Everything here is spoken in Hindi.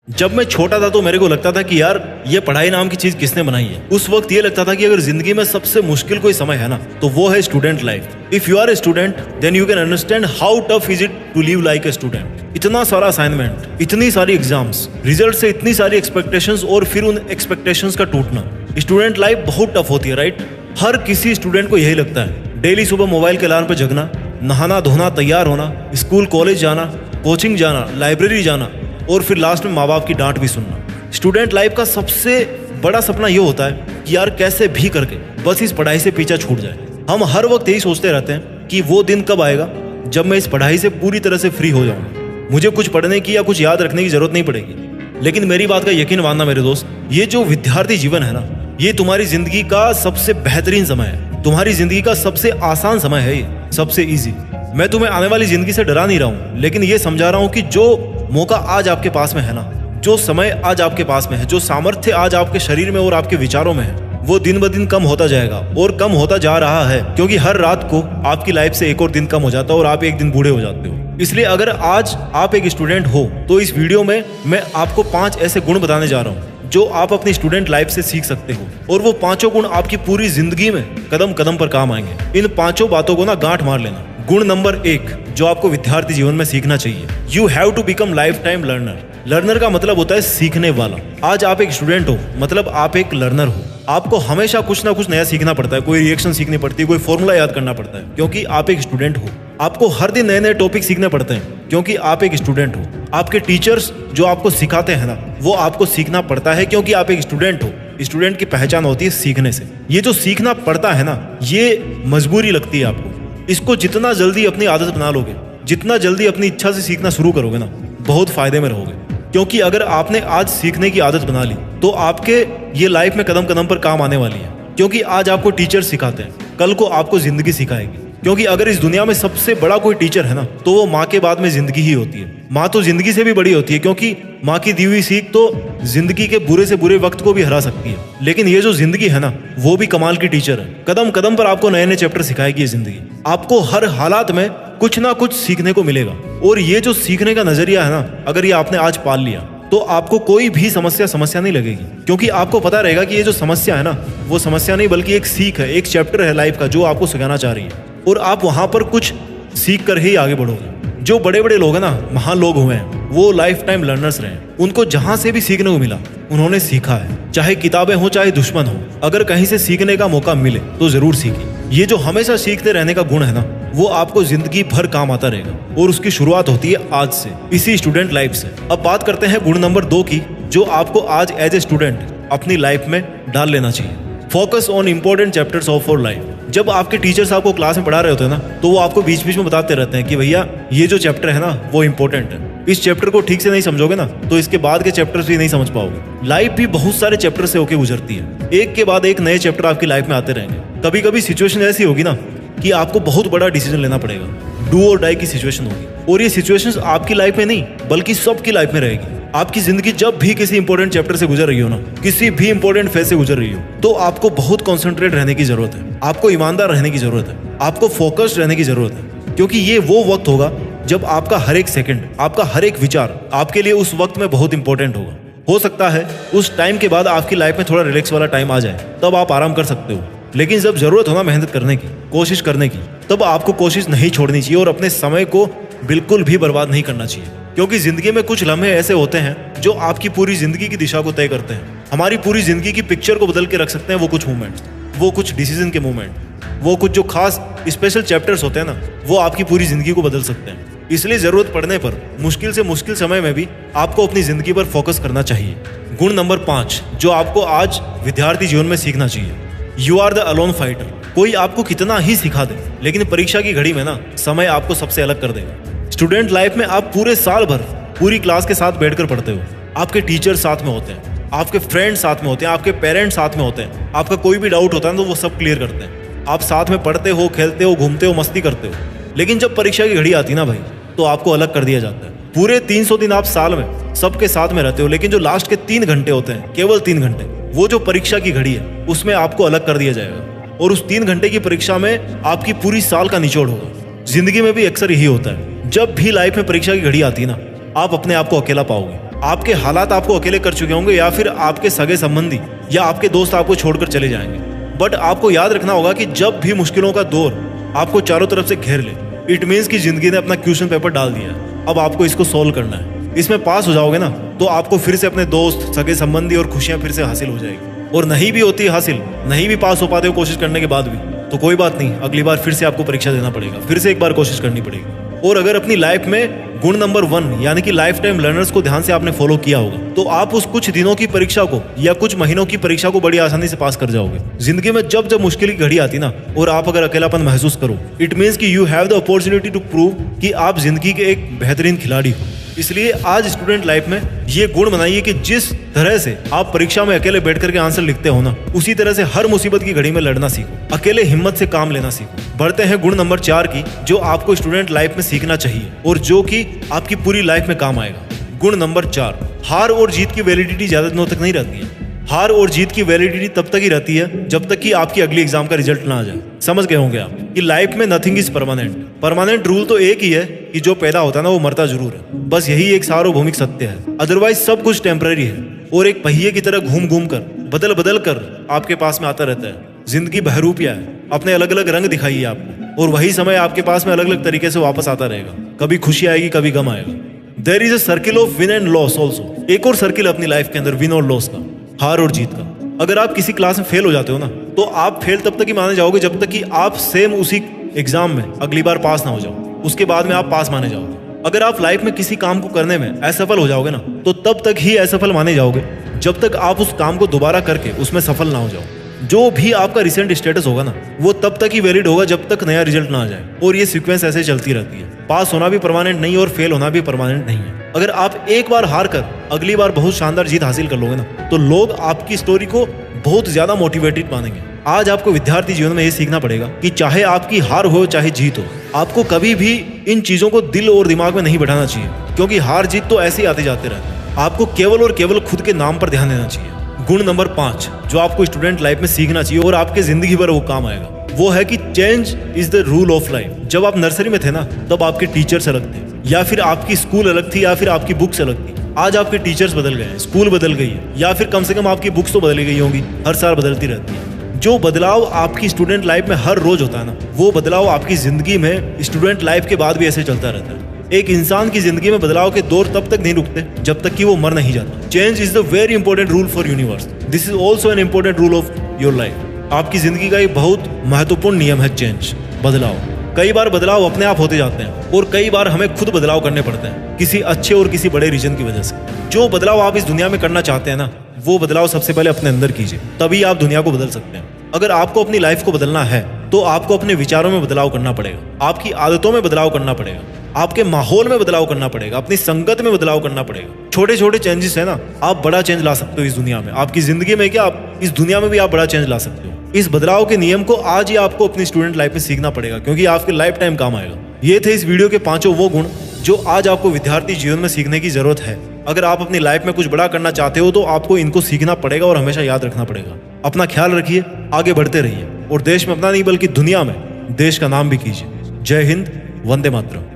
जब मैं छोटा था तो मेरे को लगता था कि यार ये पढ़ाई नाम की चीज किसने बनाई है। उस वक्त ये लगता था कि अगर जिंदगी में सबसे मुश्किल कोई समय है ना तो वो है student life. If you are a student then you can understand how tough is it to live like a student. इतना सारा असाइनमेंट, इतनी सारी एग्जाम्स, रिजल्ट से इतनी सारी एक्सपेक्टेशंस और फिर उन एक्सपेक्टेशंस का टूटना। स्टूडेंट लाइफ बहुत टफ होती है, राइट। हर किसी स्टूडेंट को यही लगता है। डेली सुबह मोबाइल के अलार्म पे जगना, नहाना धोना, तैयार होना, स्कूल कॉलेज जाना, कोचिंग जाना, लाइब्रेरी जाना और फिर लास्ट में माँ बाप की डांट भी सुनना। स्टूडेंट लाइफ का सबसे बड़ा सपना ये होता है कि यार कैसे भी करके बस इस पढ़ाई से पीछा छूट जाए। हम हर वक्त यही सोचते रहते हैं कि वो दिन कब आएगा जब मैं इस पढ़ाई से पूरी तरह से फ्री हो जाऊंगा, मुझे कुछ पढ़ने की या कुछ याद रखने की जरूरत नहीं पड़ेगी। लेकिन मेरी बात का यकीन मानना मेरे दोस्त, ये जो विद्यार्थी जीवन है ना, ये तुम्हारी जिंदगी का सबसे बेहतरीन समय है, तुम्हारी जिंदगी का सबसे आसान समय है, ये सबसे इजी। मैं तुम्हें आने वाली जिंदगी से डरा नहीं रहा हूँ, लेकिन ये समझा रहा हूँ कि जो मौका आज आपके पास में है ना, जो समय आज आपके पास में है, जो सामर्थ्य आज आपके शरीर में और आपके विचारों में है, वो दिन ब दिन कम होता जाएगा और कम होता जा रहा है। क्योंकि हर रात को आपकी लाइफ से एक और दिन कम हो जाता है और आप एक दिन बूढ़े हो जाते हो। इसलिए अगर आज आप एक स्टूडेंट हो तो इस वीडियो में मैं आपको 5 ऐसे गुण बताने जा रहा हूँ जो आप अपनी स्टूडेंट लाइफ से सीख सकते हो, और वो 5 गुण आपकी पूरी जिंदगी में कदम कदम पर काम आएंगे। इन 5 बातों को ना गांठ मार लेना। गुण नंबर 1 जो आपको विद्यार्थी जीवन में सीखना चाहिए, you have to become lifetime learner. Learner का मतलब होता है सीखने वाला। आज आप एक स्टूडेंट हो मतलब आप एक लर्नर हो। आपको हमेशा कुछ ना कुछ नया सीखना पड़ता है, कोई रिएक्शन सीखनी पड़ती है, कोई फॉर्मूला याद करना पड़ता है, क्योंकि आप एक स्टूडेंट हो। आपको हर दिन नए नए टॉपिक सीखने पड़ते हैं क्योंकि आप एक स्टूडेंट हो। आपके टीचर्स जो आपको सिखाते हैं ना, वो आपको सीखना पड़ता है क्योंकि आप एक स्टूडेंट हो। स्टूडेंट की पहचान होती है सीखने से। ये जो सीखना पड़ता है ना, ये मजबूरी लगती है आपको। इसको जितना जल्दी अपनी आदत बना लोगे, जितना जल्दी अपनी इच्छा से सीखना शुरू करोगे ना, बहुत फायदे में रहोगे। क्योंकि अगर आपने आज सीखने की आदत बना ली तो आपके ये लाइफ में कदम कदम पर काम आने वाली है। क्योंकि आज आपको टीचर सिखाते हैं, कल को आपको जिंदगी सिखाएगी। क्योंकि अगर इस दुनिया में सबसे बड़ा कोई टीचर है ना तो वो माँ के बाद में जिंदगी ही होती है। माँ तो जिंदगी से भी बड़ी होती है, क्योंकि माँ की दी हुई सीख तो जिंदगी के बुरे से बुरे वक्त को भी हरा सकती है। लेकिन ये जो जिंदगी है ना, वो भी कमाल की टीचर है। कदम कदम पर आपको नए नए चैप्टर सिखाएगी ये जिंदगी। आपको हर हालात में कुछ ना कुछ सीखने को मिलेगा। और ये जो सीखने का नजरिया है ना, अगर ये आपने आज पाल लिया तो आपको कोई भी समस्या नहीं लगेगी। क्योंकि आपको पता रहेगा कि ये जो समस्या है ना, वो समस्या नहीं बल्कि एक सीख है, एक चैप्टर है लाइफ का जो आपको सिखाना चाह रही है। और आप वहां पर कुछ सीख कर ही आगे बढ़ोगे। जो बड़े बड़े लोग हैं ना, महान लोग हुए हैं, वो लाइफ टाइम लर्नर्स रहे हैं। उनको जहां से भी सीखने को मिला उन्होंने सीखा है। चाहे किताबें हो चाहे दुश्मन हो, अगर कहीं से सीखने का मौका मिले तो जरूर सीखिए। ये जो हमेशा सीखते रहने का गुण है ना, वो आपको जिंदगी भर काम आता रहेगा। और उसकी शुरुआत होती है आज से, इसी स्टूडेंट लाइफ से। अब बात करते हैं गुण नंबर 2 की, जो आपको आज एज ए स्टूडेंट अपनी लाइफ में डाल लेना चाहिए। Focus on important chapters of your life. जब आपके टीचर्स आपको क्लास में पढ़ा रहे होते हैं ना, तो वो आपको बीच बीच में बताते रहते हैं कि भैया ये जो चैप्टर है ना, वो इंपॉर्टेंट है। इस चैप्टर को ठीक से नहीं समझोगे ना तो इसके बाद के चैप्टर्स भी नहीं समझ पाओगे। लाइफ भी बहुत सारे चैप्टर से होकर गुजरती है। एक के बाद एक नए चैप्टर आपकी लाइफ में आते रहेंगे। कभी कभी सिचुएशन ऐसी होगी ना कि आपको बहुत बड़ा डिसीजन लेना पड़ेगा, डू और डाई की सिचुएशन होगी। और ये सिचुएशंस आपकी लाइफ में नहीं बल्कि सबकी लाइफ में रहेगी। आपकी जिंदगी जब भी किसी इंपॉर्टेंट चैप्टर से गुजर रही हो ना, किसी भी इंपॉर्टेंट फेज से गुजर रही हो, तो आपको बहुत कॉन्सेंट्रेट रहने की जरूरत है, आपको ईमानदार रहने की जरूरत है, आपको फोकस्ड रहने की जरूरत है। क्योंकि ये वो वक्त होगा जब आपका हर एक सेकंड, आपका हर एक विचार आपके लिए उस वक्त में बहुत इंपॉर्टेंट होगा। हो सकता है उस टाइम के बाद आपकी लाइफ में थोड़ा रिलैक्स वाला टाइम आ जाए, तब आप आराम कर सकते हो। लेकिन जब जरूरत हो ना मेहनत करने की, कोशिश करने की, तब आपको कोशिश नहीं छोड़नी चाहिए और अपने समय को बिल्कुल भी बर्बाद नहीं करना चाहिए। क्योंकि जिंदगी में कुछ लम्हे ऐसे होते हैं जो आपकी पूरी जिंदगी की दिशा को तय करते हैं। हमारी पूरी जिंदगी की पिक्चर को बदल के रख सकते हैं वो कुछ मोमेंट्स, वो कुछ डिसीजन के मोमेंट, वो कुछ जो खास स्पेशल चैप्टर्स होते हैं ना, वो आपकी पूरी जिंदगी को बदल सकते हैं। इसलिए जरूरत पड़ने पर मुश्किल से मुश्किल समय में भी आपको अपनी जिंदगी पर फोकस करना चाहिए। गुण नंबर 5 जो आपको आज विद्यार्थी जीवन में सीखना चाहिए, you are the alone fighter. कोई आपको कितना ही सिखा दे, लेकिन परीक्षा की घड़ी में ना समय आपको सबसे अलग कर देगा। स्टूडेंट लाइफ में आप पूरे साल भर पूरी क्लास के साथ बैठकर पढ़ते हो। आपके टीचर साथ में होते हैं, आपके फ्रेंड्स साथ में होते हैं, आपके पेरेंट्स साथ में होते हैं। आपका कोई भी डाउट होता है तो वो सब क्लियर करते हैं। आप साथ में पढ़ते हो, खेलते हो, घूमते हो, मस्ती करते हो। लेकिन जब परीक्षा की घड़ी आती ना भाई, तो आपको अलग कर दिया जाता है। पूरे 300 दिन आप साल में सबके साथ में रहते हो, लेकिन जो लास्ट के 3 घंटे होते हैं, केवल 3 घंटे, वो जो परीक्षा की घड़ी है उसमें आपको अलग कर दिया जाएगा। और उस 3 घंटे की परीक्षा में आपकी पूरी साल का निचोड़ होगा। जिंदगी में भी अक्सर यही होता है, जब भी लाइफ में परीक्षा की घड़ी आती है ना, आप अपने आप को अकेला पाओगे। आपके हालात आपको अकेले कर चुके होंगे, या फिर आपके सगे संबंधी या आपके दोस्त आपको छोड़कर चले जाएंगे। बट आपको याद रखना होगा कि जब भी मुश्किलों का दौर आपको चारों तरफ से घेर ले, इट मीन्स कि जिंदगी ने अपना क्वेश्चन पेपर डाल दिया है। अब आपको इसको सोल्व करना है। इसमें पास हो जाओगे ना, तो आपको फिर से अपने दोस्त, सगे संबंधी और खुशियां फिर से हासिल हो जाएगी। और नहीं भी होती हासिल, नहीं भी पास हो पाते हो कोशिश करने के बाद भी, तो कोई बात नहीं, अगली बार फिर से आपको परीक्षा देना पड़ेगा, फिर से एक बार कोशिश करनी पड़ेगी। और अगर अपनी लाइफ में गुण नंबर 1 यानी कि लाइफ टाइम लर्नर्स को ध्यान से आपने फॉलो किया होगा, तो आप उस कुछ दिनों की परीक्षा को या कुछ महीनों की परीक्षा को बड़ी आसानी से पास कर जाओगे। जिंदगी में जब जब मुश्किल की घड़ी आती ना, और आप अगर अकेलापन महसूस करो, इट मीन्स कि you have the opportunity to prove कि आप जिंदगी के एक बेहतरीन खिलाड़ी हो। इसलिए आज स्टूडेंट लाइफ में ये गुण बनाइए कि जिस तरह से आप परीक्षा में अकेले बैठ करके आंसर लिखते हो ना, उसी तरह से हर मुसीबत की घड़ी में लड़ना सीखो, अकेले हिम्मत से काम लेना सीखो। बढ़ते हैं गुण नंबर 4 की, जो आपको स्टूडेंट लाइफ में सीखना चाहिए और जो कि आपकी पूरी लाइफ में काम आएगा। गुण नंबर 4, हार और जीत की वैलिडिटी ज्यादा दिनों तक नहीं रहती है। हार और जीत की वैलिडिटी तब तक ही रहती है जब तक कि आपकी अगली एग्जाम का रिजल्ट ना आ जाए। समझ गए होंगे आप कि लाइफ में nothing is permanent. Permanent rule तो एक ही है कि जो पैदा होता है ना, वो मरता जरूर है। बस यही एक सार्वभौमिक सत्य है। अदरवाइज सब कुछ टेम्पररी है और एक पहिए की तरह घूम घूम कर, बदल बदल कर आपके पास में आता रहता है। जिंदगी बहरूपिया है, अपने अलग अलग रंग दिखाइए आपको, और वही समय आपके पास में अलग अलग तरीके से वापस आता रहेगा। कभी खुशी आएगी, कभी गम आएगा। There is a circle of win and loss also. एक और सर्किल अपनी लाइफ के अंदर विन और लॉस का, हार और जीत का। अगर आप किसी क्लास में फेल हो जाते हो ना, तो आप फेल तब तक ही माने जाओगे जब तक कि आप सेम उसी एग्जाम में अगली बार पास ना हो जाओ। उसके बाद में आप पास माने जाओगे। अगर आप लाइफ में किसी काम को करने में असफल हो जाओगे ना, तो तब तक ही असफल माने जाओगे जब तक आप उस काम को दोबारा करके उसमें सफल ना हो जाओ। जो भी आपका रिसेंट स्टेटस होगा ना, वो तब तक ही वैलिड होगा जब तक नया रिजल्ट ना आ जाए। और ये सीक्वेंस ऐसे चलती रहती है। पास होना भी परमानेंट नहीं और फेल होना भी परमानेंट नहीं है। अगर आप एक बार हार कर अगली बार बहुत शानदार जीत हासिल कर लोगे ना, तो लोग आपकी स्टोरी को बहुत ज्यादा मोटिवेटेड मानेंगे। आज आपको विद्यार्थी जीवन में ये सीखना पड़ेगा कि चाहे आपकी हार हो चाहे जीत हो, आपको कभी भी इन चीजों को दिल और दिमाग में नहीं बैठाना चाहिए, क्योंकि हार जीत तो ऐसे ही आते जाते रहते हैं। आपको केवल और केवल खुद के नाम पर ध्यान देना चाहिए। गुण नंबर 5 जो आपको स्टूडेंट लाइफ में सीखना चाहिए और आपके जिंदगी भर वो काम आएगा, वो है कि change is the rule of life. जब आप नर्सरी में थे ना, तब आपके टीचर्स अलग थे, या फिर आपकी स्कूल अलग थी, या फिर आपकी बुक्स अलग थी। आज आपके टीचर्स बदल गए हैं, स्कूल बदल गई है, या फिर कम से कम आपकी बुक्स तो बदली गई होंगी। हर साल बदलती रहती है। जो बदलाव आपकी स्टूडेंट लाइफ में हर रोज होता है ना, वो बदलाव आपकी जिंदगी में स्टूडेंट लाइफ के बाद भी ऐसे चलता रहता है। एक इंसान की जिंदगी में बदलाव के दौर तब तक नहीं रुकते जब तक कि वो मर नहीं जाता। Change is the very important rule for universe. This is also an important rule of your life. आपकी जिंदगी का एक बहुत महत्वपूर्ण नियम है चेंज, बदलाव। कई बार बदलाव अपने आप होते जाते हैं और कई बार हमें खुद बदलाव करने पड़ते हैं, किसी अच्छे और किसी बड़े रीजन की वजह से। जो बदलाव आप इस दुनिया में करना चाहते हैं ना, वो बदलाव सबसे पहले अपने अंदर कीजिए, तभी आप दुनिया को बदल सकते हैं। अगर आपको अपनी लाइफ को बदलना है, तो आपको अपने विचारों में बदलाव करना पड़ेगा, आपकी आदतों में बदलाव करना पड़ेगा, आपके माहौल में बदलाव करना पड़ेगा, अपनी संगत में बदलाव करना पड़ेगा। छोटे छोटे चेंजेस है ना, आप बड़ा चेंज ला सकते हो इस दुनिया में। आपकी जिंदगी में क्या, आप इस दुनिया में भी आप बड़ा चेंज ला सकते हो। इस बदलाव के नियम को आज ही आपको अपनी स्टूडेंट लाइफ में सीखना पड़ेगा, क्योंकि आपके लाइफ टाइम काम आएगा। ये थे इस वीडियो के 5 वो गुण जो आज आपको विद्यार्थी जीवन में सीखने की जरूरत है। अगर आप अपनी लाइफ में कुछ बड़ा करना चाहते हो, तो आपको इनको सीखना पड़ेगा और हमेशा याद रखना पड़ेगा। अपना ख्याल रखिए, आगे बढ़ते रहिए और देश में अपना नहीं बल्कि दुनिया में देश का नाम भी कीजिए। जय हिंद, वंदे मातरम।